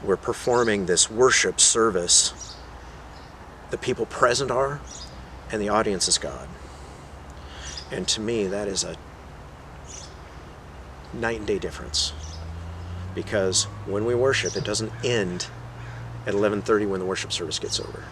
we're performing this worship service, the people present are, and the audience is God. And to me, that is a night and day difference. Because when we worship, it doesn't end at 11:30 when the worship service gets over.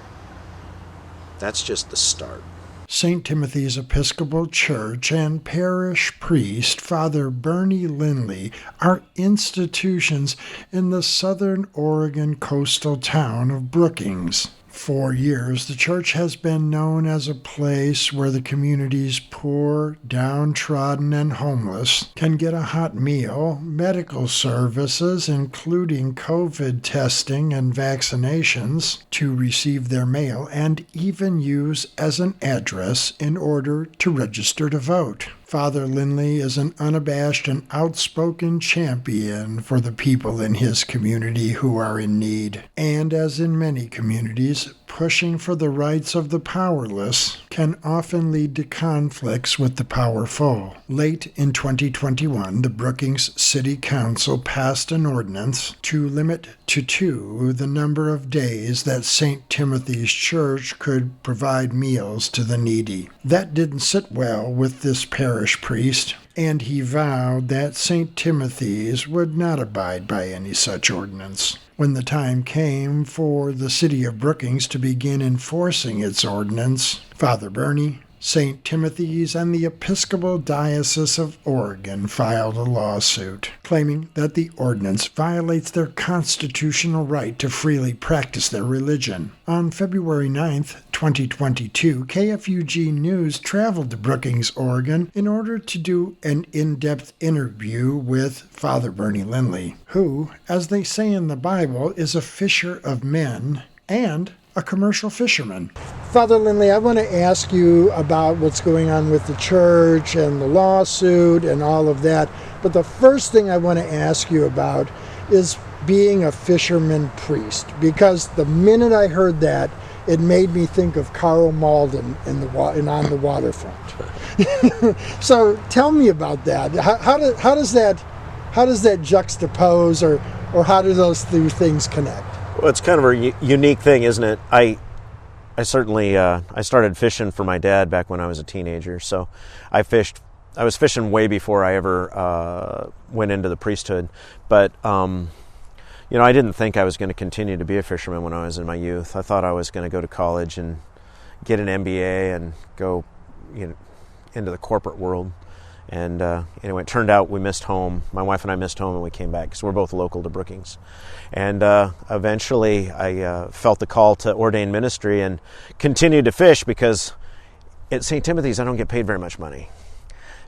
That's just the start. St. Timothy's Episcopal Church and parish priest Father Bernie Lindley are institutions in the southern Oregon coastal town of Brookings. For years, the church has been known as a place where the community's poor, downtrodden, and homeless can get a hot meal, medical services, including COVID testing and vaccinations, to receive their mail, and even use as an address in order to register to vote. Father Lindley is an unabashed and outspoken champion for the people in his community who are in need. And as in many communities, pushing for the rights of the powerless can often lead to conflicts with the powerful. Late in 2021, the Brookings City Council passed an ordinance to limit to 2 the number of days that St. Timothy's Church could provide meals to the needy. That didn't sit well with this parish priest, and he vowed that St. Timothy's would not abide by any such ordinance. When the time came for the City of Brookings to begin enforcing its ordinance, Father Bernie, St. Timothy's, and the Episcopal Diocese of Oregon filed a lawsuit, claiming that the ordinance violates their constitutional right to freely practice their religion. On February 9th, 2022, KFUG News traveled to Brookings, Oregon, in order to do an in-depth interview with Father Bernie Lindley, who, as they say in the Bible, is a fisher of men and a commercial fisherman. Father Lindley, I want to ask you about what's going on with the church and the lawsuit and all of that. But the first thing I want to ask you about is being a fisherman-priest. Because the minute I heard that, it made me think of Karl Malden and On the Waterfront. So tell me about that. How does that juxtapose, or how do those two things connect? Well, it's kind of a unique thing, isn't it? I certainly I started fishing for my dad back when I was a teenager. So I was fishing way before I ever went into the priesthood. But I didn't think I was going to continue to be a fisherman when I was in my youth. I thought I was going to go to college and get an MBA and go into the corporate world. And anyway, it turned out we missed home. My wife and I missed home, and we came back because we're both local to Brookings. And eventually I felt the call to ordained ministry and continued to fish because at St. Timothy's I don't get paid very much money.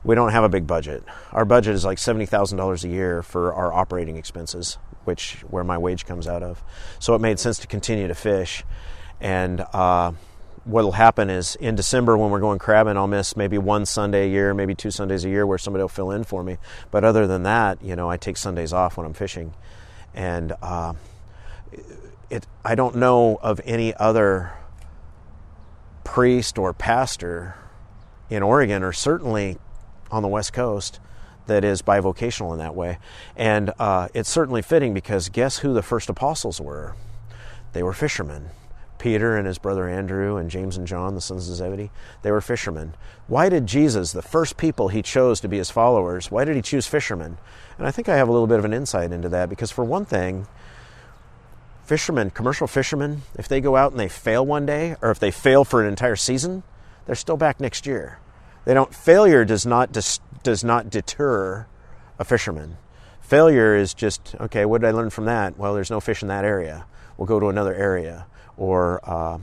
We don't have a big budget. Our budget is like $70,000 a year for our operating expenses, where my wage comes out of. So it made sense to continue to fish. And what'll happen is in December when we're going crabbing, I'll miss maybe one Sunday a year, maybe 2 Sundays a year where somebody will fill in for me. But other than that, I take Sundays off when I'm fishing. And I don't know of any other priest or pastor in Oregon, or certainly on the West Coast, that is bivocational in that way. And it's certainly fitting because guess who the first apostles were? They were fishermen. Peter and his brother Andrew and James and John, the sons of Zebedee, they were fishermen. Why did Jesus, the first people he chose to be his followers, why did he choose fishermen? And I think I have a little bit of an insight into that because for one thing, fishermen, commercial fishermen, if they go out and they fail one day, or if they fail for an entire season, they're still back next year. Failure does not deter a fisherman. Failure is just, okay, what did I learn from that? Well, there's no fish in that area. We'll go to another area. Or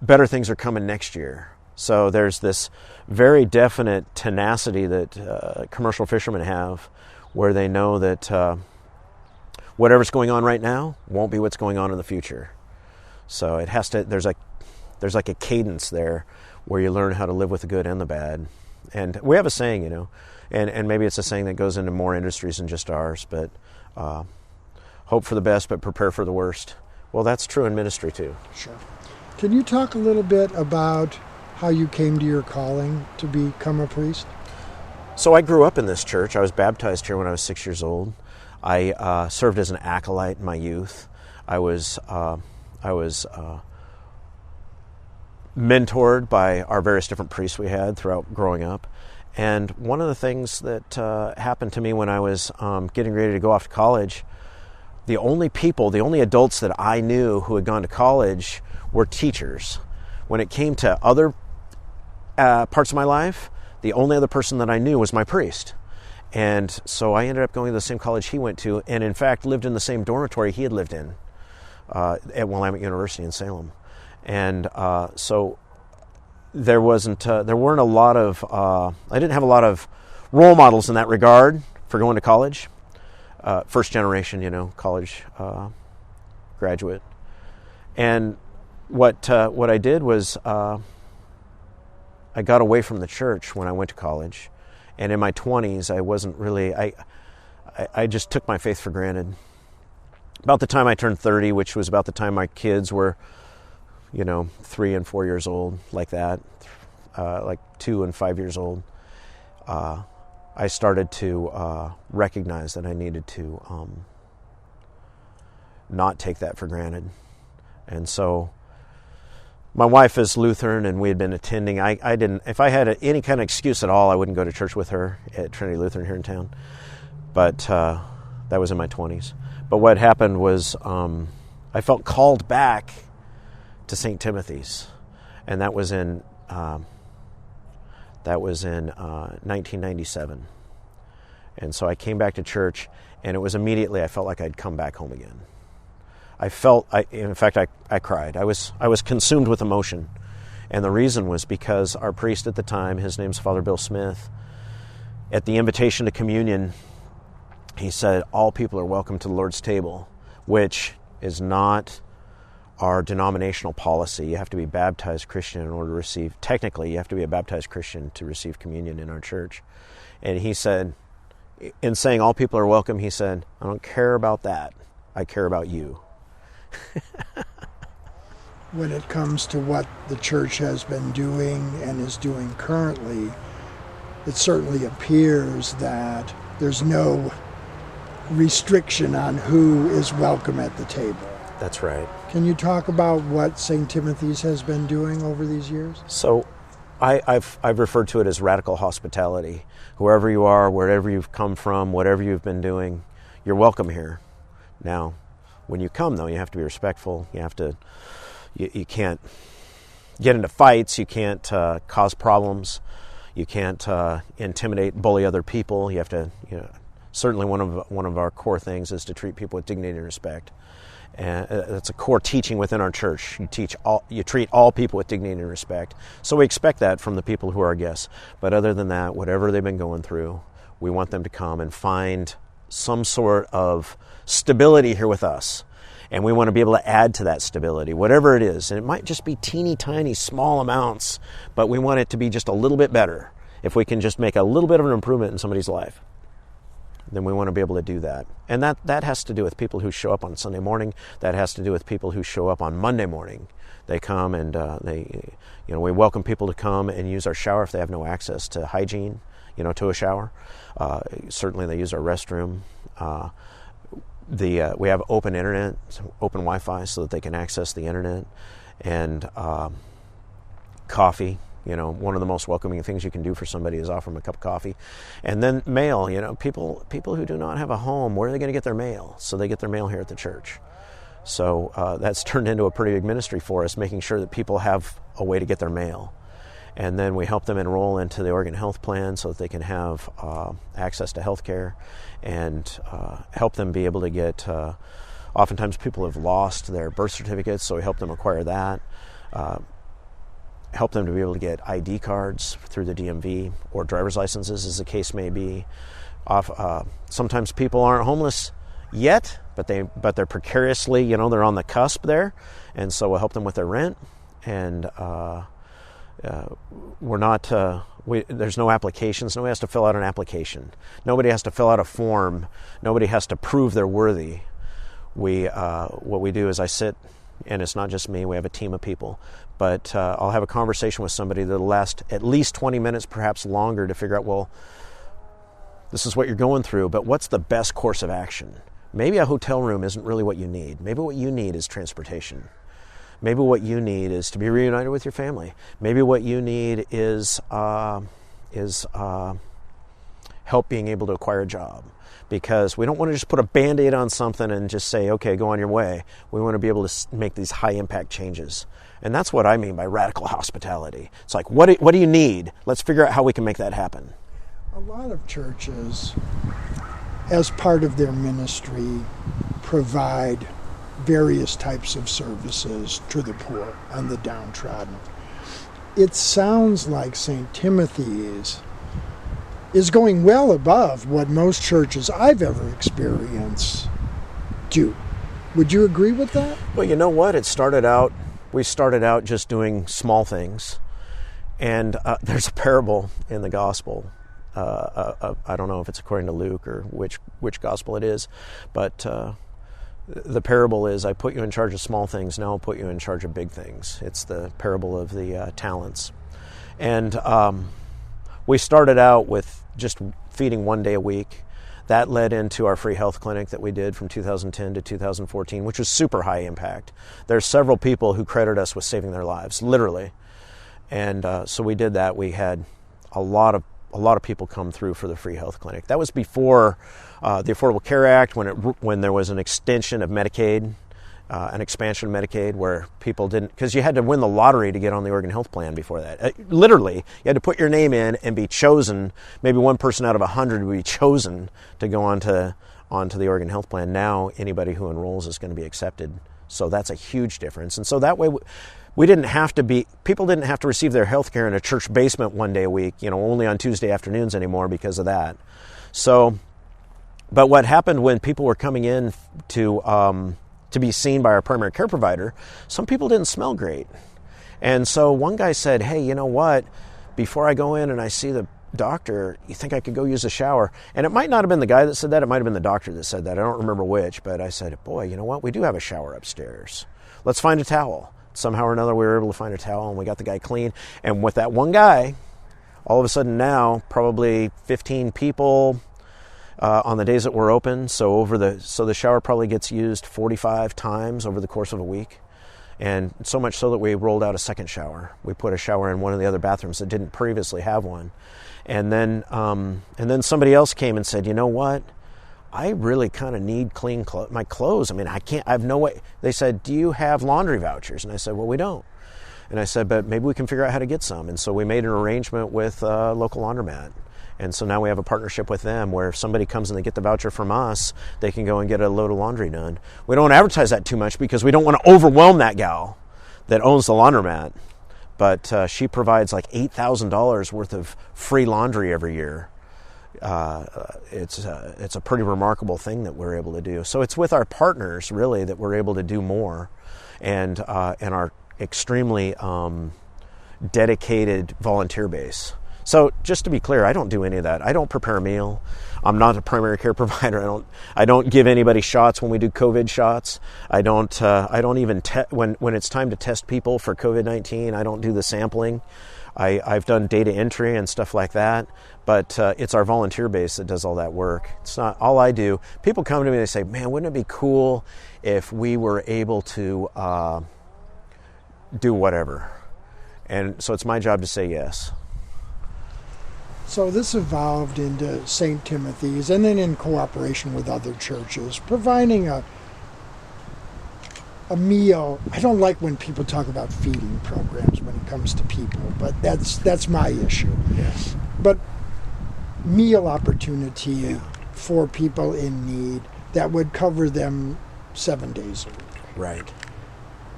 better things are coming next year. So there's this very definite tenacity that commercial fishermen have, where they know that whatever's going on right now won't be what's going on in the future. So it has to. There's like a cadence there where you learn how to live with the good and the bad. And we have a saying, and maybe it's a saying that goes into more industries than just ours, but hope for the best, but prepare for the worst. Well, that's true in ministry too. Sure. Can you talk a little bit about how you came to your calling to become a priest? So I grew up in this church. I was baptized here when I was 6 years old. I served as an acolyte in my youth. I was mentored by our various different priests we had throughout growing up. And one of the things that happened to me when I was getting ready to go off to college, the only adults that I knew who had gone to college were teachers. When it came to other parts of my life, the only other person that I knew was my priest. And so I ended up going to the same college he went to, and in fact lived in the same dormitory he had lived in at Willamette University in Salem. And so there weren't a lot of, I didn't have a lot of role models in that regard for going to college. First generation, college graduate. And what I did was I got away from the church when I went to college. And in my 20s, I wasn't really, I just took my faith for granted. About the time I turned 30, which was about the time my kids were, 3 and 4 years old, like that, like 2 and 5 years old, I started to recognize that I needed to not take that for granted. And so my wife is Lutheran, and we had been attending. I didn't, if I had any kind of excuse at all, I wouldn't go to church with her at Trinity Lutheran here in town. But that was in my 20s. But what happened was I felt called back to St. Timothy's, and that was in 1997. And so I came back to church, and it was immediately I felt like I'd come back home again. In fact, I cried. I was consumed with emotion. And the reason was because our priest at the time, his name's Father Bill Smith, at the invitation to communion, he said, all people are welcome to the Lord's table, which is not our denominational policy. You have to be baptized Christian in order to receive, technically, you have to be a baptized Christian to receive communion in our church. And he said, in saying all people are welcome, he said, I don't care about that. I care about you. When it comes to what the church has been doing and is doing currently, it certainly appears that there's no restriction on who is welcome at the table. That's right. Can you talk about what St. Timothy's has been doing over these years? So I've referred to it as radical hospitality. Whoever you are, wherever you've come from, whatever you've been doing, you're welcome here. Now, when you come, though, you have to be respectful. You have to, you can't get into fights. You can't cause problems. You can't intimidate, bully other people. You have to, certainly one of our core things is to treat people with dignity and respect. And that's a core teaching within our church. You treat all people with dignity and respect. So we expect that from the people who are our guests. But other than that, whatever they've been going through, we want them to come and find some sort of stability here with us. And we want to be able to add to that stability, whatever it is. And it might just be teeny tiny, small amounts, but we want it to be just a little bit better. If we can just make a little bit of an improvement in somebody's life, then we want to be able to do that. And that has to do with people who show up on Sunday morning. That has to do with people who show up on Monday morning. They come and we welcome people to come and use our shower if they have no access to hygiene, to a shower. Certainly they use our restroom. We have open internet, open Wi-Fi, so that they can access the internet, and coffee. One of the most welcoming things you can do for somebody is offer them a cup of coffee. And then mail. People who do not have a home, where are they going to get their mail? So they get their mail here at the church. So that's turned into a pretty big ministry for us, making sure that people have a way to get their mail. And then we help them enroll into the Oregon Health Plan so that they can have access to health care, and help them be able to get, oftentimes people have lost their birth certificates, so we help them acquire that. Help them to be able to get ID cards through the DMV, or driver's licenses, as the case may be. Sometimes people aren't homeless yet, but they're precariously, they're on the cusp there, and so we'll help them with their rent. And we're not. There's no applications. Nobody has to fill out an application. Nobody has to fill out a form. Nobody has to prove they're worthy. What we do is I sit, and it's not just me. We have a team of people. But I'll have a conversation with somebody that'll last at least 20 minutes, perhaps longer, to figure out, well, this is what you're going through, but what's the best course of action? Maybe a hotel room isn't really what you need. Maybe what you need is transportation. Maybe what you need is to be reunited with your family. Maybe what you need is help being able to acquire a job. Because we don't want to just put a Band-Aid on something and just say, okay, go on your way. We want to be able to make these high-impact changes. And that's what I mean by radical hospitality. It's like, what do you need? Let's figure out how we can make that happen. A lot of churches, as part of their ministry, provide various types of services to the poor and the downtrodden. It sounds like St. Timothy's is going well above what most churches I've ever experienced do. Would you agree with that? Well, you know what? We started out just doing small things. And there's a parable in the gospel. I don't know if it's according to Luke or which gospel it is, but the parable is, I put you in charge of small things, now I'll put you in charge of big things. It's the parable of the talents. And we started out with just feeding 1 day a week. That led into our free health clinic that we did from 2010 to 2014, which was super high impact. There's several people who credit us with saving their lives, literally. And so we did that. We had a lot of people come through for the free health clinic. That was before the Affordable Care Act, when there was an extension of Medicaid, an expansion of Medicaid, where people didn't, because you had to win the lottery to get on the Oregon Health Plan before that. Literally, you had to put your name in and be chosen. Maybe one person out of 100 would be chosen to go onto the Oregon Health Plan. Now, anybody who enrolls is going to be accepted. So that's a huge difference. And so that way, people didn't have to receive their health care in a church basement 1 day a week, only on Tuesday afternoons anymore because of that. So, but what happened when people were coming in to be seen by our primary care provider, some people didn't smell great. And so one guy said, hey, you know what? Before I go in and I see the doctor, you think I could go use a shower? And it might not have been the guy that said that. It might have been the doctor that said that. I don't remember which, but I said, boy, you know what? We do have a shower upstairs. Let's find a towel. Somehow or another, we were able to find a towel, and we got the guy clean. And with that one guy, all of a sudden now, probably 15 people on the days that we're open. So the shower probably gets used 45 times over the course of a week. And so much so that we rolled out a second shower. We put a shower in one of the other bathrooms that didn't previously have one. And then somebody else came and said, you know what? I really kind of need clean my clothes. I mean, I have no way. They said, do you have laundry vouchers? And I said, well, we don't. And I said, but maybe we can figure out how to get some. And so we made an arrangement with a local laundromat. And so now we have a partnership with them where if somebody comes and they get the voucher from us, they can go and get a load of laundry done. We don't advertise that too much because we don't want to overwhelm that gal that owns the laundromat. But she provides like $8,000 worth of free laundry every year. It's a pretty remarkable thing that we're able to do. So it's with our partners, really, that we're able to do more. And our extremely dedicated volunteer base. So just to be clear, I don't do any of that. I don't prepare a meal. I'm not a primary care provider. I don't give anybody shots when we do COVID shots. I don't even when it's time to test people for COVID-19. I don't do the sampling. I've done data entry and stuff like that, but it's our volunteer base that does all that work. It's not all I do. People come to me and they say, "Man, wouldn't it be cool if we were able to do whatever?" And so it's my job to say yes. So this evolved into St. Timothy's, and then in cooperation with other churches, providing a meal. I don't like when people talk about feeding programs when it comes to people, but that's my issue. Yes. But meal opportunity for people in need that would cover them 7 days a week. Right.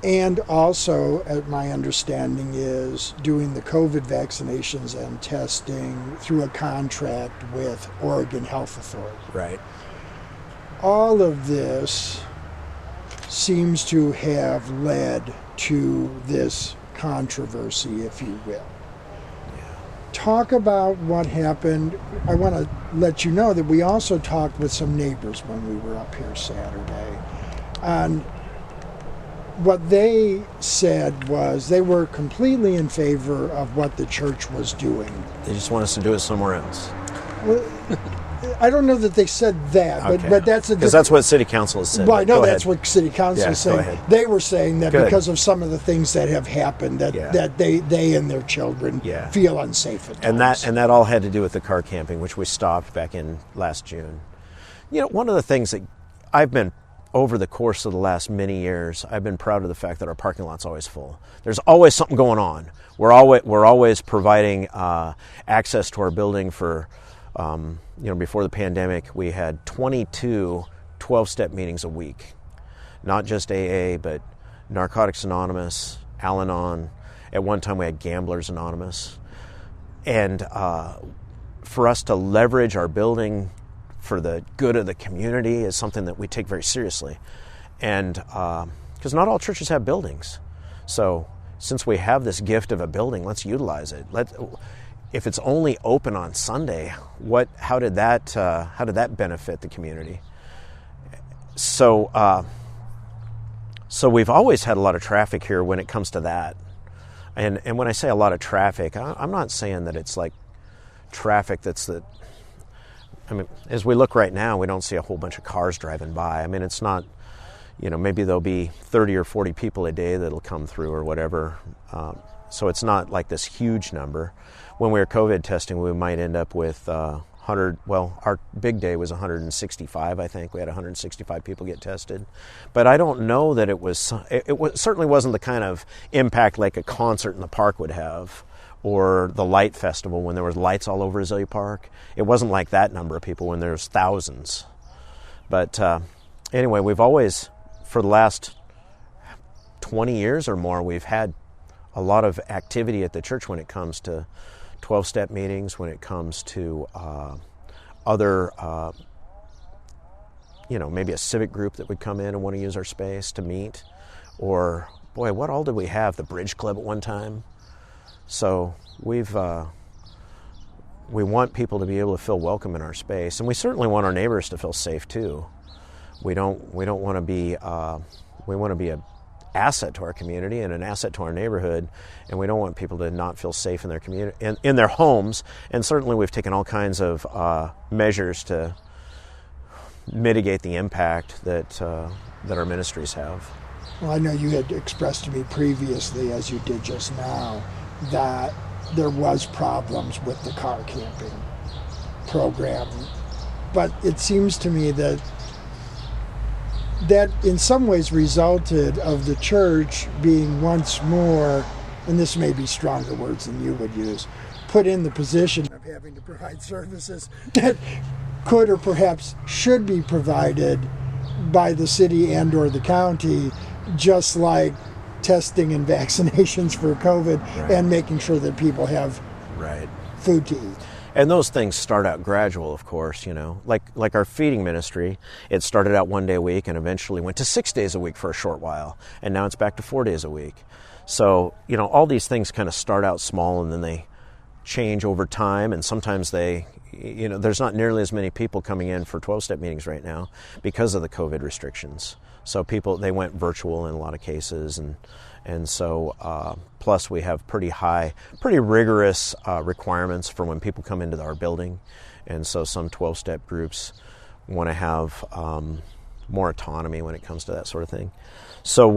And also, my understanding is doing the COVID vaccinations and testing through a contract with Oregon Health Authority. Right. All of this seems to have led to this controversy, if you will. Yeah. Talk about what happened. I want to let you know that we also talked with some neighbors when we were up here Saturday. And what they said was they were completely in favor of what the church was doing. They just want us to do it somewhere else. Well, I don't know that they said that, Okay. but that's a because that's what City Council has said. Well, I know Go that's ahead. what City Council Yeah, is go saying. ahead. They were saying that Good. because of some of the things that have happened, that they and their children Yeah. feel unsafe at And times. that all had to do with the car camping, which we stopped back in last June. One of the things that I've been, over the course of the last many years, I've been proud of the fact that our parking lot's always full. There's always something going on. We're always providing access to our building for, before the pandemic, we had 22 12-step meetings a week. Not just AA, but Narcotics Anonymous, Al-Anon. At one time we had Gamblers Anonymous. And for us to leverage our building for the good of the community is something that we take very seriously. And because not all churches have buildings. So since we have this gift of a building, let's utilize it. If it's only open on Sunday, how did that benefit the community? So we've always had a lot of traffic here when it comes to that. And when I say a lot of traffic, I'm not saying that it's like traffic as we look right now, we don't see a whole bunch of cars driving by. I mean, it's not, maybe there'll be 30 or 40 people a day that'll come through or whatever. So it's not like this huge number. When we were COVID testing, we might end up with 100, our big day was 165, I think. We had 165 people get tested. But I don't know that it certainly wasn't the kind of impact like a concert in the park would have, or the light festival when there was lights all over Azalea Park. It wasn't like that number of people when there's thousands. But anyway, we've always, for the last 20 years or more, we've had a lot of activity at the church when it comes to 12-step meetings, when it comes to other, maybe a civic group that would come in and want to use our space to meet. Or, boy, what all did we have? The Bridge Club at one time. So we want people to be able to feel welcome in our space, and we certainly want our neighbors to feel safe too. We don't want to be we want to be an asset to our community and an asset to our neighborhood, and we don't want people to not feel safe in their community, in their homes. And certainly we've taken all kinds of measures to mitigate the impact that our ministries have. Well, I know you had expressed to me previously, as you did just now, that there was problems with the car camping program. But it seems to me that in some ways resulted of the church being once more, and this may be stronger words than you would use, put in the position of having to provide services that could or perhaps should be provided by the city and or the county, just like testing and vaccinations for COVID, right, and making sure that people have food to eat. And those things start out gradual, of course, like our feeding ministry. It started out 1 day a week and eventually went to 6 days a week for a short while. And now it's back to 4 days a week. So, all these things kind of start out small and then they change over time. And sometimes there's not nearly as many people coming in for 12-step meetings right now because of the COVID restrictions. So they went virtual in a lot of cases, and so plus we have pretty rigorous requirements for when people come into our building, and so some 12-step groups want to have more autonomy when it comes to that sort of thing. So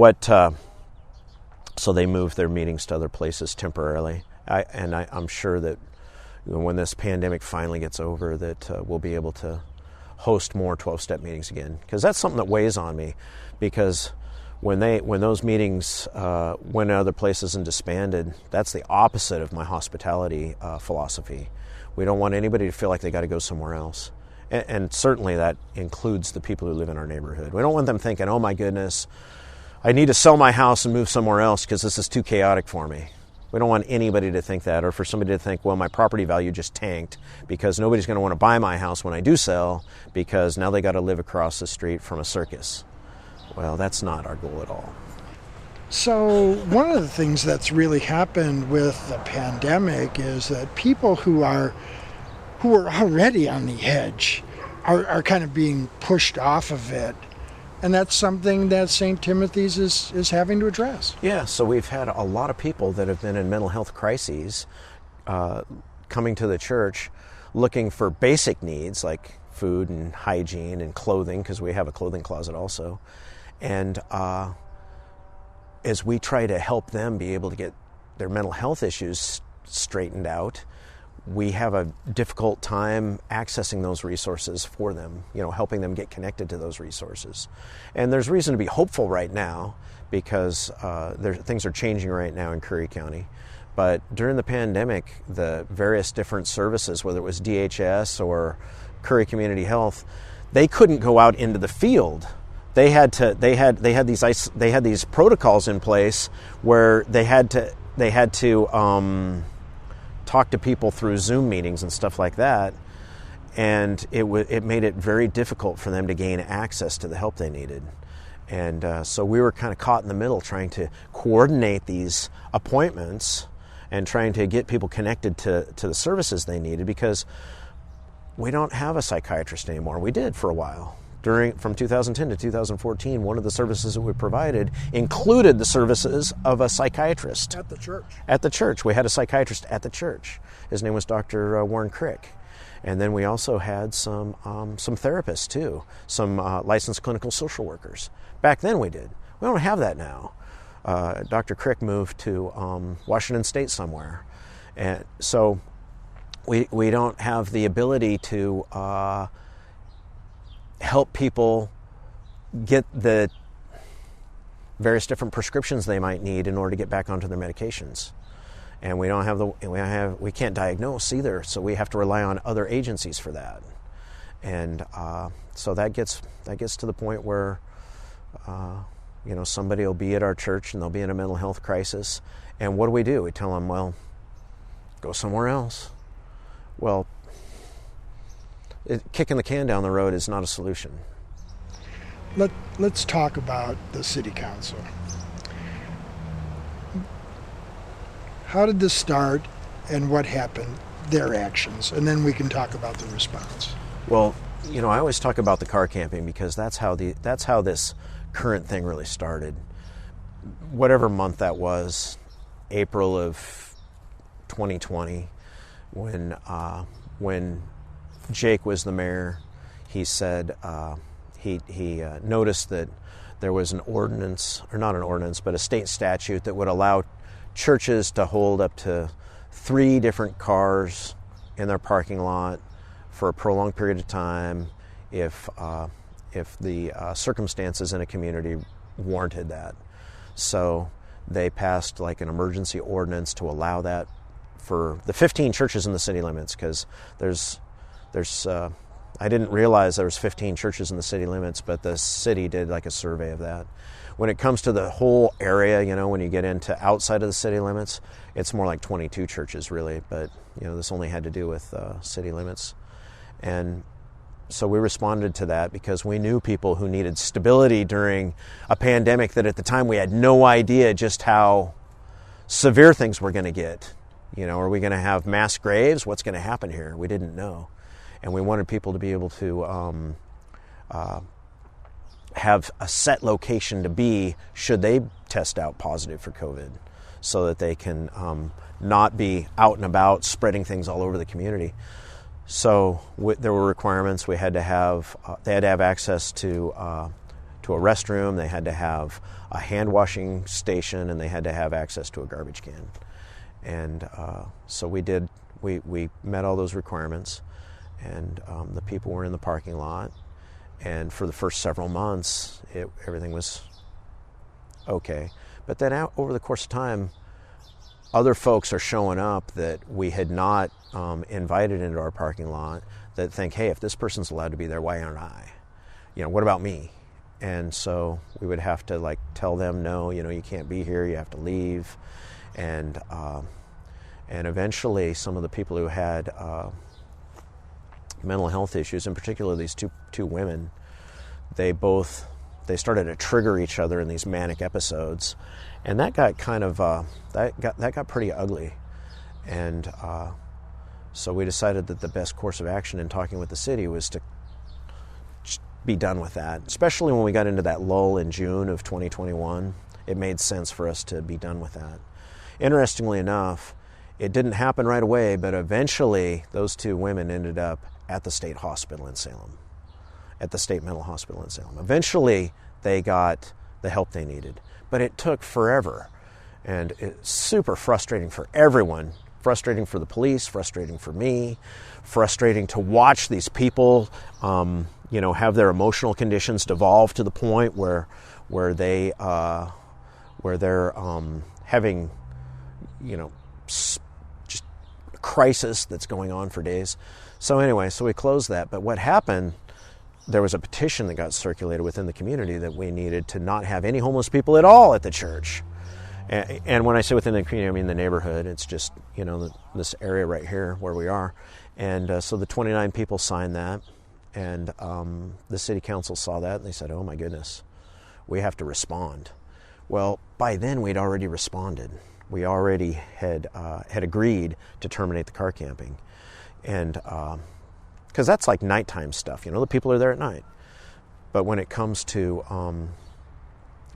so they move their meetings to other places temporarily, I'm sure that when this pandemic finally gets over, that we'll be able to host more 12-step meetings again, because that's something that weighs on me, because when those meetings went to other places and disbanded, that's the opposite of my hospitality philosophy. We don't want anybody to feel like they got to go somewhere else, and certainly that includes the people who live in our neighborhood. We don't want them thinking, oh my goodness, I need to sell my house and move somewhere else because this is too chaotic for me. We don't want anybody to think that, or for somebody to think, well, my property value just tanked because nobody's going to want to buy my house when I do sell because now they got to live across the street from a circus. Well, that's not our goal at all. So one of the things that's really happened with the pandemic is that people who are already on the edge are kind of being pushed off of it. And that's something that St. Timothy's is having to address. Yeah, so we've had a lot of people that have been in mental health crises coming to the church looking for basic needs like food and hygiene and clothing, because we have a clothing closet also. And as we try to help them be able to get their mental health issues straightened out, we have a difficult time accessing those resources for them, helping them get connected to those resources. And there's reason to be hopeful right now, because things are changing right now in Curry County. But during the pandemic, the various different services, whether it was DHS or Curry Community Health, they couldn't go out into the field. They had these protocols in place where they had to talk to people through Zoom meetings and stuff like that, and it made it very difficult for them to gain access to the help they needed. And so we were kind of caught in the middle, trying to coordinate these appointments and trying to get people connected to the services they needed, because we don't have a psychiatrist anymore. We did for a while. From 2010 to 2014, one of the services that we provided included the services of a psychiatrist. At the church? At the church. We had a psychiatrist at the church. His name was Dr. Warren Crick. And then we also had some therapists too, some licensed clinical social workers. Back then we did. We don't have that now. Dr. Crick moved to Washington State somewhere. And so we don't have the ability to help people get the various different prescriptions they might need in order to get back onto their medications. And we can't diagnose either, so we have to rely on other agencies for that. And so that gets to the point where somebody will be at our church and they'll be in a mental health crisis, and what do? We tell them, well, go somewhere else. Well, kicking the can down the road is not a solution. Let's talk about the city council. How did this start, and what happened, their actions, and then we can talk about the response. Well, I always talk about the car camping, because that's how this current thing really started. Whatever month that was, April of 2020, when Jake was the mayor, he said he noticed that there was an ordinance, or not an ordinance, but a state statute that would allow churches to hold up to 3 different cars in their parking lot for a prolonged period of time if the circumstances in a community warranted that. So they passed like an emergency ordinance to allow that for the 15 churches in the city limits, because I didn't realize there was 15 churches in the city limits, but the city did like a survey of that. When it comes to the whole area, when you get into outside of the city limits, it's more like 22 churches really, but this only had to do with city limits. And so we responded to that because we knew people who needed stability during a pandemic that at the time we had no idea just how severe things were going to get. Are we going to have mass graves? What's going to happen here? We didn't know. And we wanted people to be able to have a set location to be should they test out positive for COVID, so that they can not be out and about spreading things all over the community. So there were requirements. They had to have access to a restroom. They had to have a hand washing station, and they had to have access to a garbage can. And so we met all those requirements, and the people were in the parking lot. And for the first several months, everything was okay. But then over the course of time, other folks are showing up that we had not invited into our parking lot that think, hey, if this person's allowed to be there, why aren't I? What about me? And so we would have to tell them, no, you can't be here, you have to leave. And eventually some of the people who had mental health issues, in particular these two women, they started to trigger each other in these manic episodes, and that got kind of that got pretty ugly. And so we decided that the best course of action in talking with the city was to be done with that, especially when we got into that lull in June of 2021. It made sense for us to be done with that. Interestingly enough, it didn't happen right away, but eventually those two women ended up at the state hospital in Salem, at the state mental hospital in Salem. Eventually, they got the help they needed, but it took forever. And it's super frustrating for everyone. Frustrating for the police, frustrating for me, frustrating to watch these people, have their emotional conditions devolve to the point where they're having, just a crisis that's going on for days. So anyway, we closed that. But what happened? There was a petition that got circulated within the community that we needed to not have any homeless people at all at the church. And when I say within the community, I mean the neighborhood. It's just, this area right here where we are. And so the 29 people signed that, and the city council saw that, and they said, oh my goodness, we have to respond. Well, by then we'd already responded. We already had agreed to terminate the car camping. And because that's like nighttime stuff, the people are there at night. But when it comes to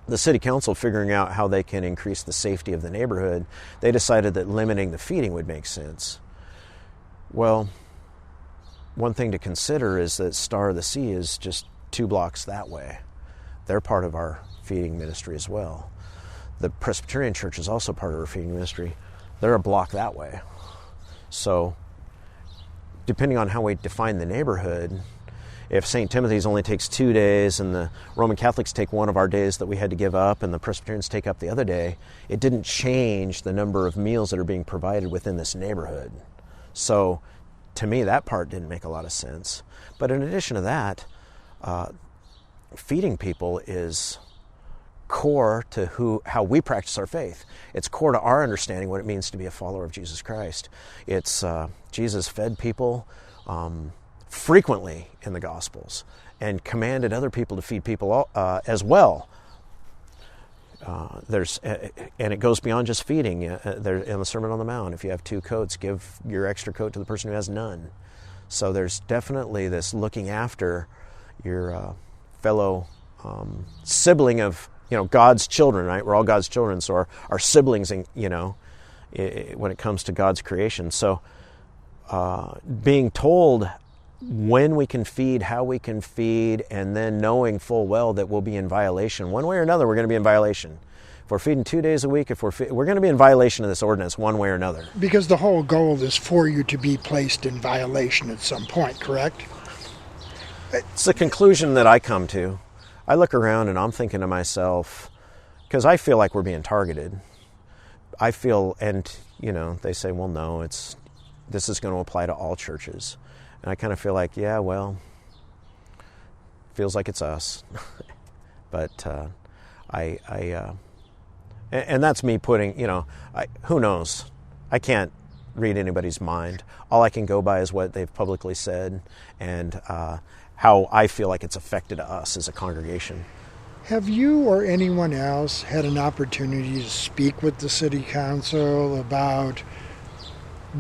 the city council figuring out how they can increase the safety of the neighborhood, they decided that limiting the feeding would make sense. Well, one thing to consider is that Star of the Sea is just 2 blocks that way. They're part of our feeding ministry as well. The Presbyterian Church is also part of our feeding ministry. They're a block that way. So, depending on how we define the neighborhood, if St. Timothy's only takes 2 days and the Roman Catholics take one of our days that we had to give up and the Presbyterians take up the other day, it didn't change the number of meals that are being provided within this neighborhood. So to me, that part didn't make a lot of sense. But in addition to that, feeding people is core to how we practice our faith. It's core to our understanding what it means to be a follower of Jesus Christ. It's Jesus fed people frequently in the Gospels and commanded other people to feed people as well. And it goes beyond just feeding. There in the Sermon on the Mount, if you have 2 coats, give your extra coat to the person who has none. So there's definitely this looking after your fellow sibling of God's children, right? We're all God's children, so our siblings, when it comes to God's creation. So being told when we can feed, how we can feed, and then knowing full well that we'll be in violation. One way or another, we're going to be in violation. If we're feeding 2 days a week, we're going to be in violation of this ordinance one way or another. Because the whole goal is for you to be placed in violation at some point, correct? It's a conclusion that I come to. I look around and I'm thinking to myself, because I feel like we're being targeted. I feel, and they say, well, no, this is going to apply to all churches. And I kind of feel like, yeah, well, feels like it's us. But and that's me putting, who knows? I can't read anybody's mind. All I can go by is what they've publicly said and how I feel like it's affected us as a congregation. Have you or anyone else had an opportunity to speak with the city council about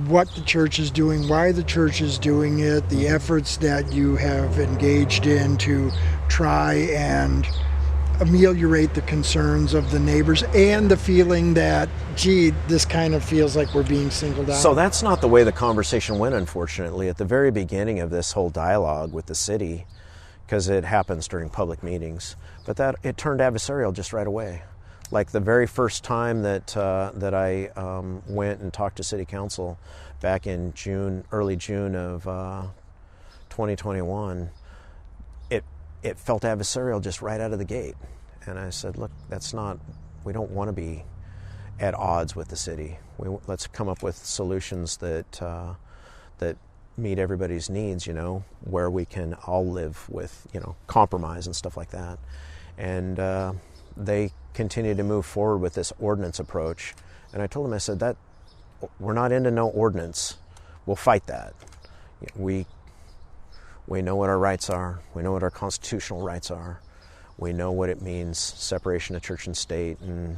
what the church is doing, why the church is doing it, the efforts that you have engaged in to try and ameliorate the concerns of the neighbors and the feeling that, gee, this kind of feels like we're being singled out? So that's not the way the conversation went, unfortunately. At the very beginning of this whole dialogue with the city, because it happens during public meetings, but that it turned adversarial just right away. Like the very first time that I went and talked to City Council back in early June of 2021, it felt adversarial just right out of the gate. And I said, look, we don't want to be at odds with the city. Let's come up with solutions that meet everybody's needs, where we can all live with, compromise and stuff like that. And they continued to move forward with this ordinance approach. And I told them, I said, that we're not into no ordinance. We'll fight that. We know what our rights are. We know what our constitutional rights are. We know what it means, separation of church and state, and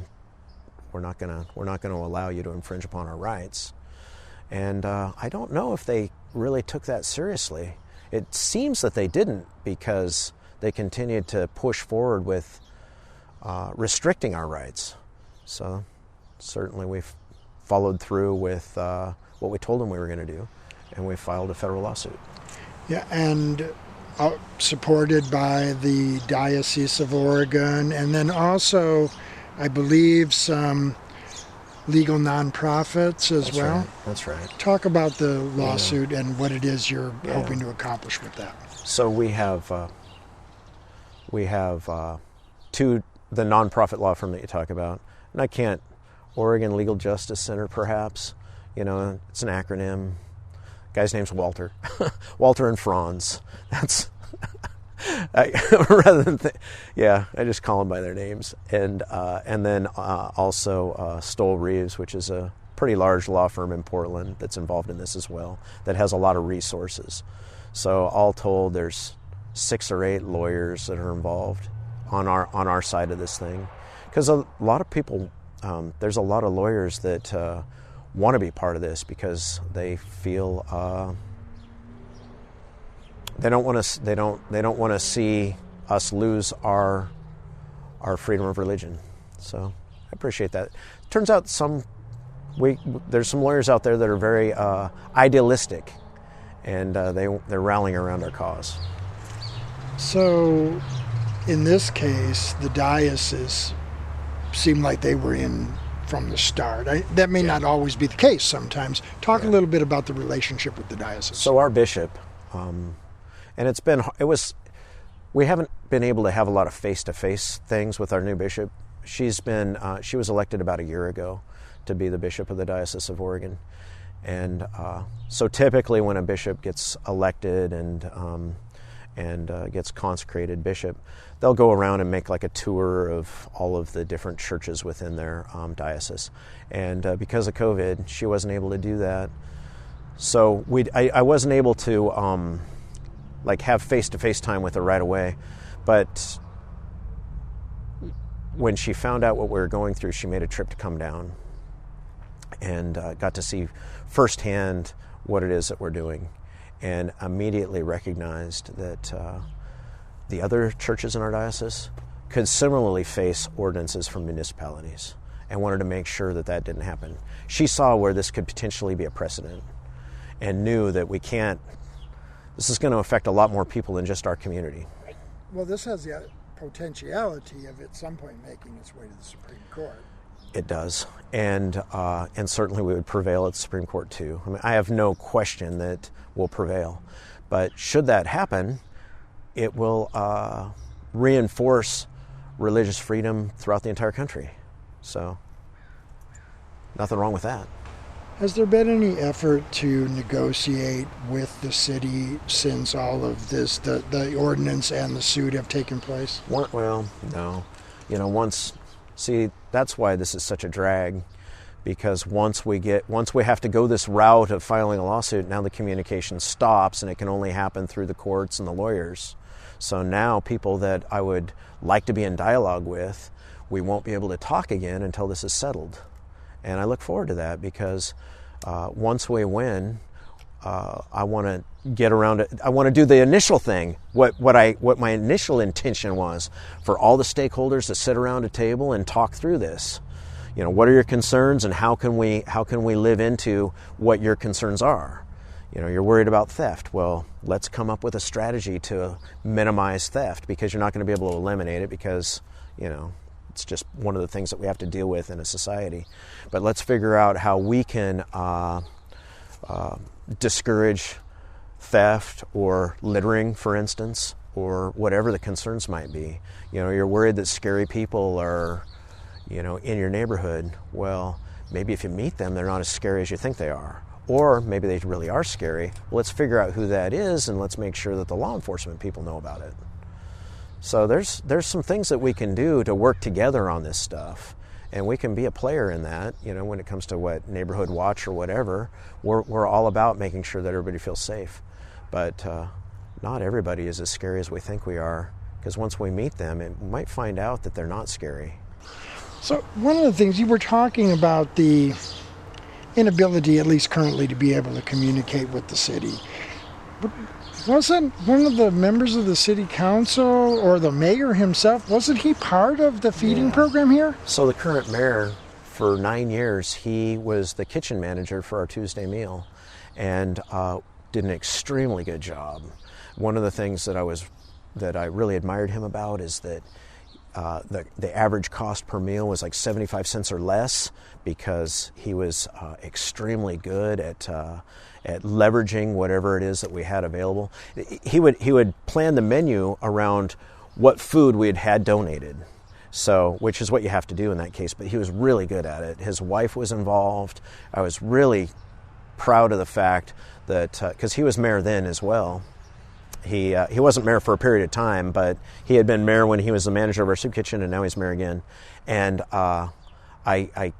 we're not going to allow you to infringe upon our rights. And I don't know if they really took that seriously. It seems that they didn't, because they continued to push forward with restricting our rights. So certainly we've followed through with what we told them we were going to do, and we filed a federal lawsuit. Yeah, and supported by the Diocese of Oregon, and then also, I believe, some legal nonprofits as well. Right. That's right. Talk about the lawsuit and what it is you're hoping to accomplish with that. So we have two, the nonprofit law firm that you talk about, and I can't, Oregon Legal Justice Center perhaps, it's an acronym. Guy's name's Walter. Walter and Franz. That's rather than I just call them by their names. And then also Stoll Reeves, which is a pretty large law firm in Portland that's involved in this as well, that has a lot of resources. So all told, there's 6 or 8 lawyers that are involved on our side of this thing, because a lot of people, there's a lot of lawyers that want to be part of this because they feel they don't want to see us lose our freedom of religion. So I appreciate that. Turns out there's some lawyers out there that are very idealistic, and they're rallying around our cause. So in this case, the diocese seemed like they were in from the start. That may not always be the case sometimes. Talk a little bit about the relationship with the diocese. So our bishop, and we haven't been able to have a lot of face-to-face things with our new bishop. She was elected about a year ago to be the bishop of the Diocese of Oregon. And so typically when a bishop gets elected and gets consecrated bishop, they'll go around and make like a tour of all of the different churches within their diocese. And because of COVID, she wasn't able to do that. So I wasn't able to have face-to-face time with her right away. But when she found out what we were going through, she made a trip to come down and got to see firsthand what it is that we're doing, and immediately recognized that the other churches in our diocese could similarly face ordinances from municipalities, and wanted to make sure that that didn't happen. She saw where this could potentially be a precedent and knew that this is going to affect a lot more people than just our community. Well, this has the potentiality of at some point making its way to the Supreme Court. It does, and certainly we would prevail at the Supreme Court too. I mean, I have no question that we'll prevail, but should that happen, it will reinforce religious freedom throughout the entire country. So, nothing wrong with that. Has there been any effort to negotiate with the city since all of this, the ordinance and the suit have taken place? Well, no. See, that's why this is such a drag, because once we have to go this route of filing a lawsuit, now the communication stops and it can only happen through the courts and the lawyers. So now people that I would like to be in dialogue with, we won't be able to talk again until this is settled. And I look forward to that, because once we win, I want to get around it. I want to do the initial thing, what my initial intention was, for all the stakeholders to sit around a table and talk through this. What are your concerns, and how can we live into what your concerns are? You're worried about theft. Well, let's come up with a strategy to minimize theft, because you're not going to be able to eliminate it, because it's just one of the things that we have to deal with in a society. But let's figure out how we can discourage theft or littering, for instance, or whatever the concerns might be. You're worried that scary people are, in your neighborhood. Well, maybe if you meet them, they're not as scary as you think they are. Or maybe they really are scary. Well, let's figure out who that is, and let's make sure that the law enforcement people know about it. So there's some things that we can do to work together on this stuff, and we can be a player in that. When it comes to what neighborhood watch or whatever, we're all about making sure that everybody feels safe. But not everybody is as scary as we think we are, because once we meet them, we might find out that they're not scary. So one of the things you were talking about, the inability, at least currently, to be able to communicate with the city. Wasn't one of the members of the city council or the mayor himself, wasn't he part of the feeding program here? So the current mayor, for 9 years, he was the kitchen manager for our Tuesday meal. And did an extremely good job. One of the things that I really admired him about is that the average cost per meal was like 75 cents or less, because he was extremely good at leveraging whatever it is that we had available. He would plan the menu around what food we had donated, so which is what you have to do in that case. But he was really good at it. His wife was involved. I was really proud of the fact that because he was mayor then as well. He wasn't mayor for a period of time, but he had been mayor when he was the manager of our soup kitchen, and now he's mayor again. And I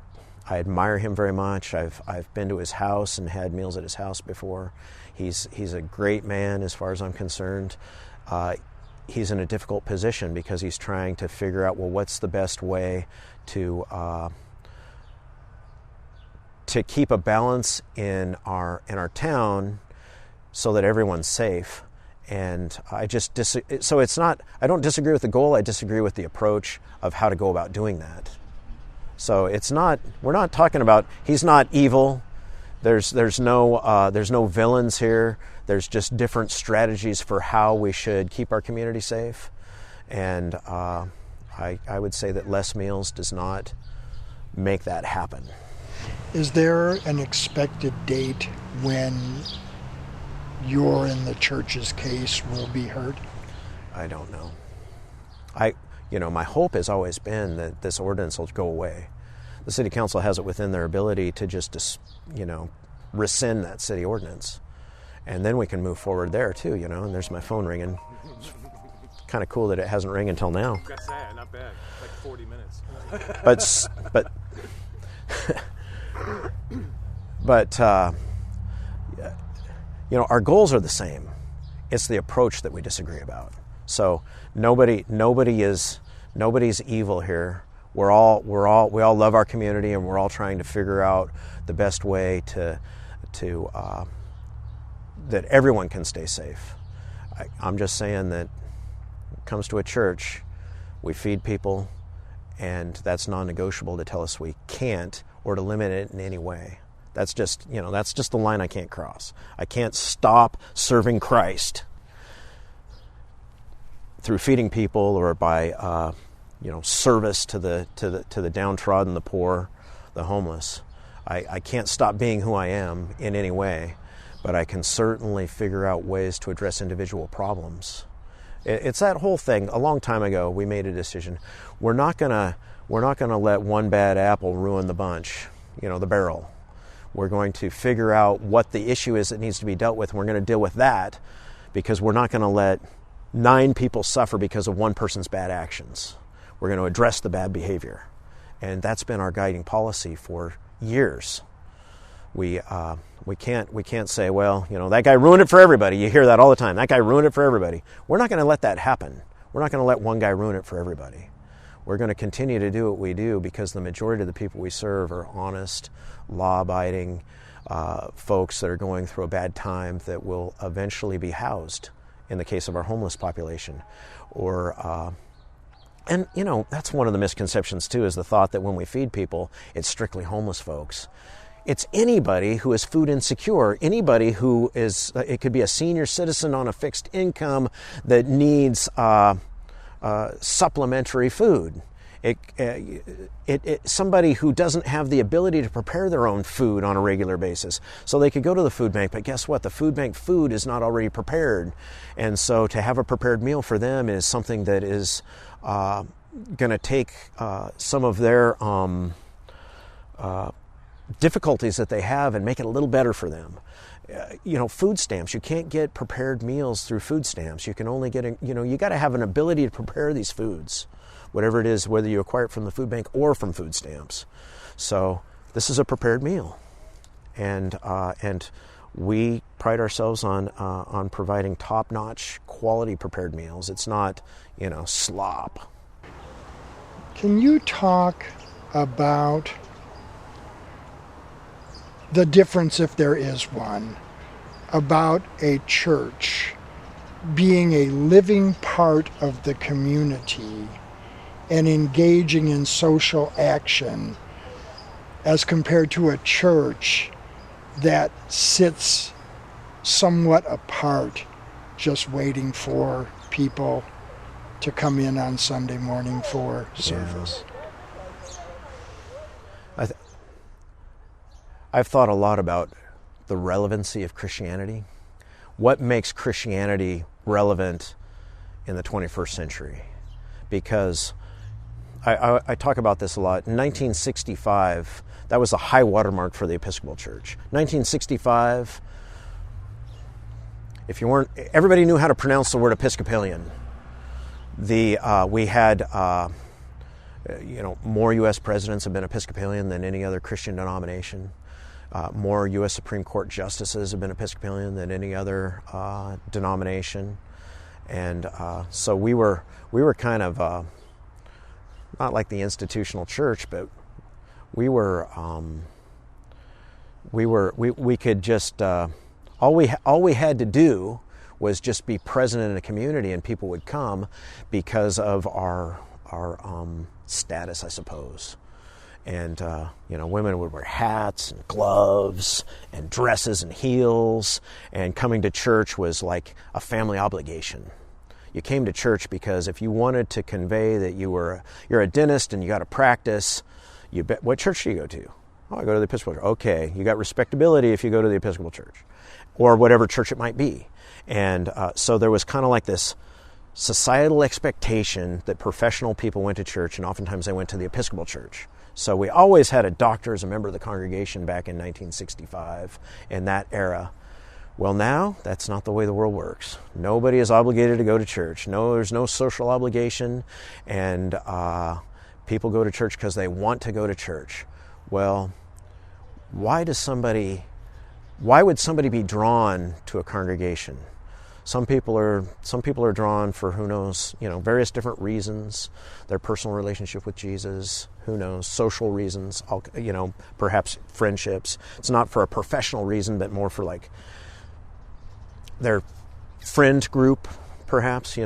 admire him very much. I've been to his house and had meals at his house before. He's a great man as far as I'm concerned. He's in a difficult position because he's trying to figure out, well, what's the best way to keep a balance in our town so that everyone's safe. And I just so it's not, I don't disagree with the goal, I disagree with the approach of how to go about doing that. So it's not, we're not talking about, he's not evil. There's no villains here. There's just different strategies for how we should keep our community safe. And I would say that less meals does not make that happen. Is there an expected date when your and the church's case will be heard? I don't know. My hope has always been that this ordinance will go away. The city council has it within their ability to just, rescind that city ordinance. And then we can move forward there too, and there's my phone ringing. It's kind of cool that it hasn't rang until now. That's sad, not bad. Like 40 minutes. But our goals are the same. It's the approach that we disagree about. So nobody's evil here. We all love our community, and we're all trying to figure out the best way to that everyone can stay safe. I'm just saying that when it comes to a church, we feed people, and that's non-negotiable to tell us we can't or to limit it in any way. That's just the line I can't cross. I can't stop serving Christ through feeding people or by service to the downtrodden, the poor, the homeless. I can't stop being who I am in any way, but I can certainly figure out ways to address individual problems. It's that whole thing. A long time ago, we made a decision. We're not gonna let one bad apple ruin the bunch, the barrel. We're going to figure out what the issue is that needs to be dealt with, and we're going to deal with that, because we're not going to let 9 people suffer because of one person's bad actions. We're going to address the bad behavior. And that's been our guiding policy for years. We can't say, well, that guy ruined it for everybody. You hear that all the time. That guy ruined it for everybody. We're not going to let that happen. We're not going to let one guy ruin it for everybody. We're going to continue to do what we do because the majority of the people we serve are honest, law-abiding folks that are going through a bad time that will eventually be housed, in the case of our homeless population. And that's one of the misconceptions too, is the thought that when we feed people, it's strictly homeless folks. It's anybody who is food insecure, anybody who is, it could be a senior citizen on a fixed income that needs supplementary food. Somebody who doesn't have the ability to prepare their own food on a regular basis. So they could go to the food bank, but guess what? The food bank food is not already prepared. And so to have a prepared meal for them is something that is going to take some of their difficulties that they have and make it a little better for them. Food stamps. You can't get prepared meals through food stamps. You can only get, you got to have an ability to prepare these foods, whatever it is, whether you acquire it from the food bank or from food stamps. So this is a prepared meal, and we pride ourselves on providing top-notch quality prepared meals. It's not, slop. Can you talk about the difference, if there is one, about a church being a living part of the community and engaging in social action as compared to a church that sits somewhat apart, just waiting for people to come in on Sunday morning for service. I've thought a lot about the relevancy of Christianity. What makes Christianity relevant in the 21st century? Because I talk about this a lot. In 1965, that was the high watermark for the Episcopal Church. 1965, everybody knew how to pronounce the word Episcopalian. We had, more U.S. presidents have been Episcopalian than any other Christian denomination. More U.S. Supreme Court justices have been Episcopalian than any other denomination, and so we were kind of not like the institutional church, but we could just all we had to do was just be present in a community, and people would come because of our status, I suppose. And, women would wear hats and gloves and dresses and heels, and coming to church was like a family obligation. You came to church because if you wanted to convey that you're a dentist and you got to practice, what church do you go to? Oh, I go to the Episcopal Church. Okay, you got respectability if you go to the Episcopal Church, or whatever church it might be. And so there was kind of like this societal expectation that professional people went to church, and oftentimes they went to the Episcopal Church. So we always had a doctor as a member of the congregation back in 1965, in that era. Well, now, that's not the way the world works. Nobody is obligated to go to church. No, there's no social obligation, and people go to church because they want to go to church. Well, why would somebody be drawn to a congregation? Some people are drawn for, who knows, various different reasons. Their personal relationship with Jesus, who knows, social reasons, perhaps friendships. It's not for a professional reason, but more for like their friend group, perhaps,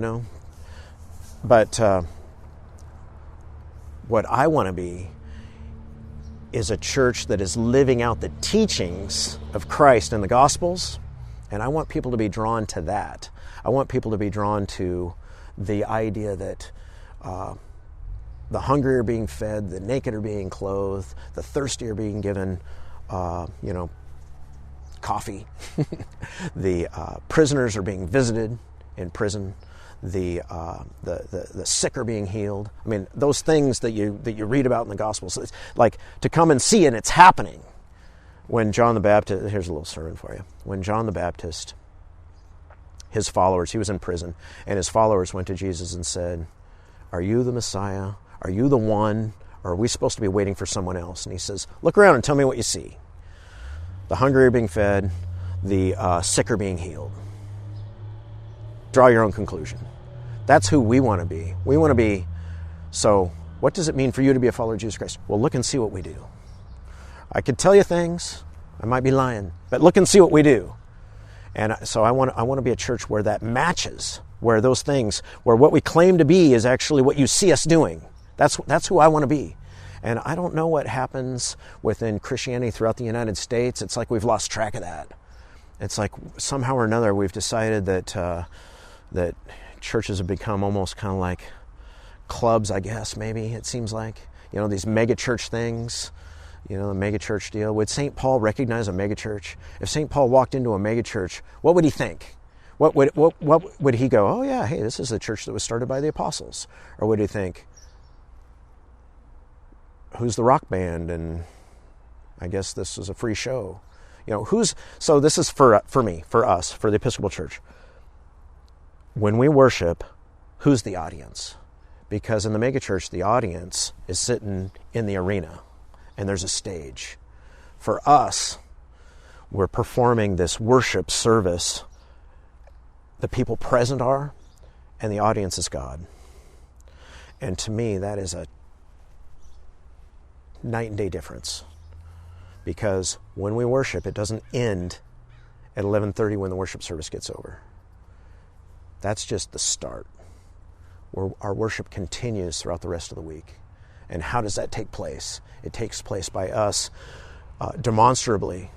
But what I want to be is a church that is living out the teachings of Christ in the Gospels. And I want people to be drawn to that. I want people to be drawn to the idea that the hungry are being fed, the naked are being clothed, the thirsty are being given, coffee. The prisoners are being visited in prison. The sick are being healed. I mean, those things that you read about in the Gospels, it's like to come and see, and it's happening. When John the Baptist, here's a little sermon for you. When John the Baptist, his followers, he was in prison, and his followers went to Jesus and said, "Are you the Messiah? Are you the one? Or are we supposed to be waiting for someone else?" And he says, "Look around and tell me what you see. The hungry are being fed, the sick are being healed. Draw your own conclusion." That's who we want to be. We want to be, so what does it mean for you to be a follower of Jesus Christ? Well, look and see what we do. I could tell you things, I might be lying, but look and see what we do. And so I want to be a church where that matches, where those things, where what we claim to be is actually what you see us doing. That's who I want to be. And I don't know what happens within Christianity throughout the United States. It's like we've lost track of that. It's like somehow or another we've decided that that churches have become almost kind of like clubs, I guess, maybe, it seems like. These mega church things. The mega church deal. Would St. Paul recognize a mega church? If St. Paul walked into a mega church, what would he think? What would he go, "Oh yeah, hey, this is the church that was started by the apostles"? Or would he think, "Who's the rock band? And I guess this is a free show." So this is for me, for us, for the Episcopal Church. When we worship, who's the audience? Because in the mega church, the audience is sitting in the arena. And there's a stage. For us, we're performing this worship service. The people present are, and the audience is God. And to me, that is a night and day difference. Because when we worship, it doesn't end at 11:30 when the worship service gets over. That's just the start. Our worship continues throughout the rest of the week. And how does that take place? It takes place by us demonstrably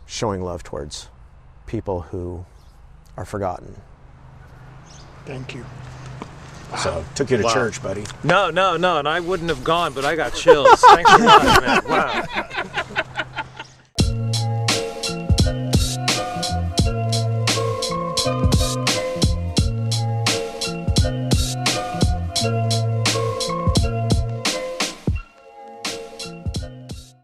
showing love towards people who are forgotten. Thank you. So, took you to church, buddy. No, and I wouldn't have gone, but I got chills. Thanks a lot, man. Wow.